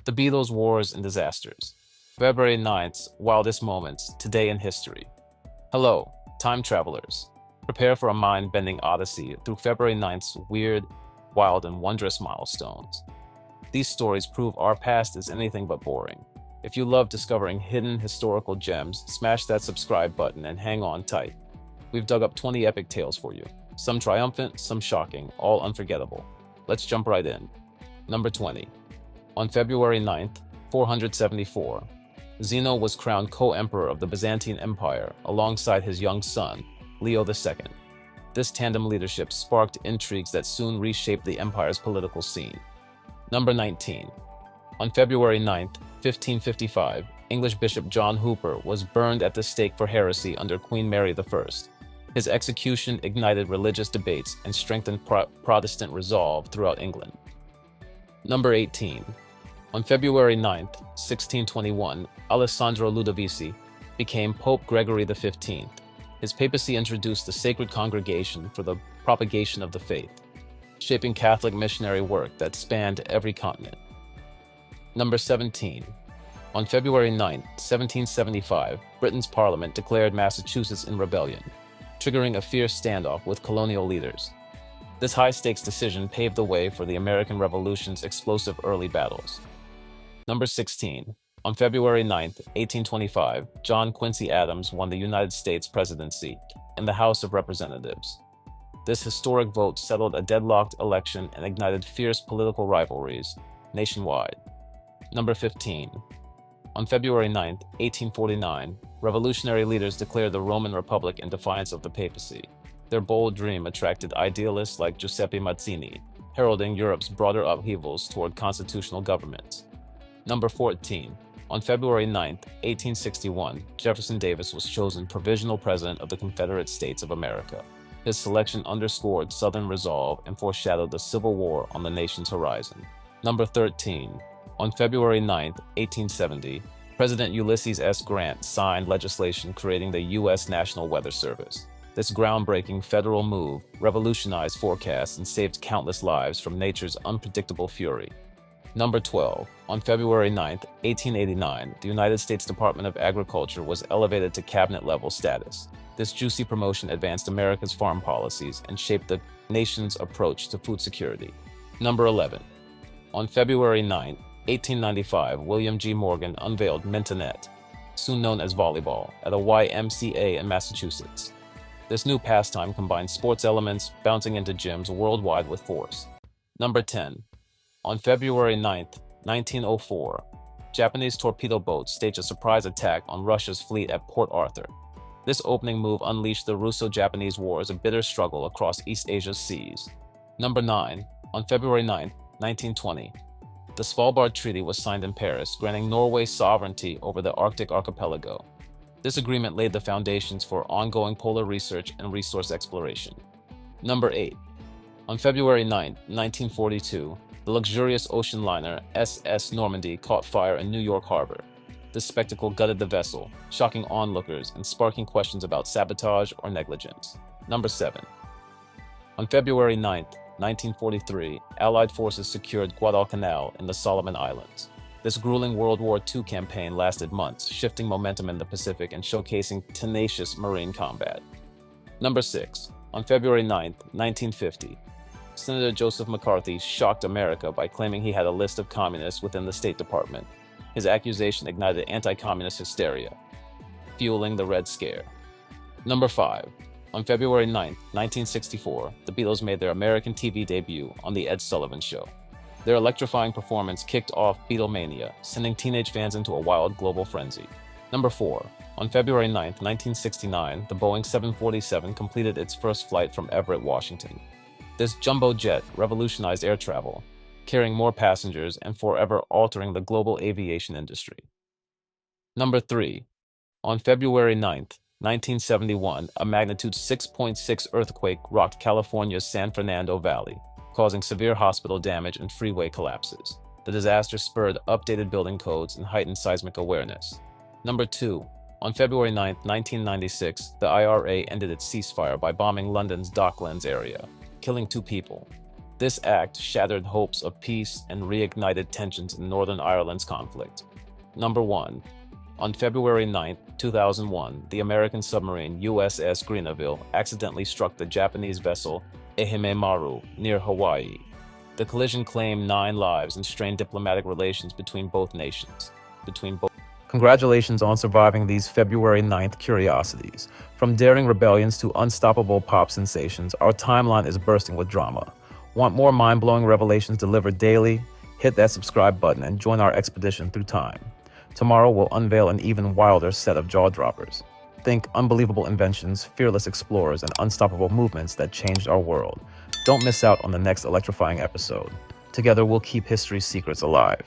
The Beatles' Wars and Disasters. February 9th's Wildest Moments, Today in History. Hello, time travelers. Prepare for a mind-bending odyssey through February 9th's weird, wild, and wondrous milestones. These stories prove our past is anything but boring. If you love discovering hidden historical gems, smash that subscribe button and hang on tight. We've dug up 20 epic tales for you. Some triumphant, some shocking, all unforgettable. Let's jump right in. Number 20. On February 9th, 474, Zeno was crowned co-emperor of the Byzantine Empire alongside his young son, Leo II. This tandem leadership sparked intrigues that soon reshaped the empire's political scene. Number 19. On February 9th, 1555, English Bishop John Hooper was burned at the stake for heresy under Queen Mary I. His execution ignited religious debates and strengthened Protestant resolve throughout England. Number 18. On February 9th, 1621, Alessandro Ludovisi became Pope Gregory XV. His papacy introduced the sacred congregation for the propagation of the faith, shaping Catholic missionary work that spanned every continent. Number 17. On February 9, 1775, Britain's Parliament declared Massachusetts in rebellion, triggering a fierce standoff with colonial leaders. This high-stakes decision paved the way for the American Revolution's explosive early battles. Number 16. On February 9, 1825, John Quincy Adams won the United States presidency in the House of Representatives. This historic vote settled a deadlocked election and ignited fierce political rivalries nationwide. Number 15. On February 9, 1849, revolutionary leaders declared the Roman Republic in defiance of the papacy. Their bold dream attracted idealists like Giuseppe Mazzini, heralding Europe's broader upheavals toward constitutional government. Number 14. On February 9, 1861, Jefferson Davis was chosen provisional president of the Confederate States of America. His selection underscored Southern resolve and foreshadowed the Civil War on the nation's horizon. Number 13. On February 9, 1870, President Ulysses S. Grant signed legislation creating the U.S. National Weather Service. This groundbreaking federal move revolutionized forecasts and saved countless lives from nature's unpredictable fury. Number 12. On February 9, 1889, the United States Department of Agriculture was elevated to cabinet-level status. This juicy promotion advanced America's farm policies and shaped the nation's approach to food security. Number 11. On February 9, 1895, William G. Morgan unveiled Mintonette, soon known as volleyball, at a YMCA in Massachusetts. This new pastime combined sports elements, bouncing into gyms worldwide with force. Number 10. On February 9, 1904, Japanese torpedo boats staged a surprise attack on Russia's fleet at Port Arthur. This opening move unleashed the Russo-Japanese Wars, a bitter struggle across East Asia's seas. Number 9. On February 9, 1920, the Svalbard Treaty was signed in Paris, granting Norway sovereignty over the Arctic archipelago. This agreement laid the foundations for ongoing polar research and resource exploration. Number 8. On February 9, 1942, the luxurious ocean liner SS Normandy caught fire in New York Harbor. This spectacle gutted the vessel, shocking onlookers and sparking questions about sabotage or negligence. Number 7. On February 9, 1943, Allied forces secured Guadalcanal in the Solomon Islands. This grueling World War II campaign lasted months, shifting momentum in the Pacific and showcasing tenacious marine combat. Number 6. On February 9, 1950, Senator Joseph McCarthy shocked America by claiming he had a list of communists within the State Department. His accusation ignited anti-communist hysteria, fueling the Red Scare. Number 5. On February 9, 1964, the Beatles made their American TV debut on The Ed Sullivan Show. Their electrifying performance kicked off Beatlemania, sending teenage fans into a wild global frenzy. Number 4. On February 9, 1969, the Boeing 747 completed its first flight from Everett, Washington. This jumbo jet revolutionized air travel, carrying more passengers and forever altering the global aviation industry. Number 3. On February 9, 1971, a magnitude 6.6 earthquake rocked California's San Fernando Valley, causing severe hospital damage and freeway collapses. The disaster spurred updated building codes and heightened seismic awareness. Number 2. On February 9, 1996, the IRA ended its ceasefire by bombing London's Docklands area, killing 2 people. This act shattered hopes of peace and reignited tensions in Northern Ireland's conflict. Number 1. On February 9, 2001, the American submarine USS Greenville accidentally struck the Japanese vessel Ehime Maru near Hawaii. The collision claimed 9 lives and strained diplomatic relations between both nations. Congratulations on surviving these February 9th curiosities. From daring rebellions to unstoppable pop sensations, our timeline is bursting with drama. Want more mind-blowing revelations delivered daily? Hit that subscribe button and join our expedition through time. Tomorrow we'll unveil an even wilder set of jaw-droppers. Think unbelievable inventions, fearless explorers, and unstoppable movements that changed our world. Don't miss out on the next electrifying episode. Together we'll keep history's secrets alive.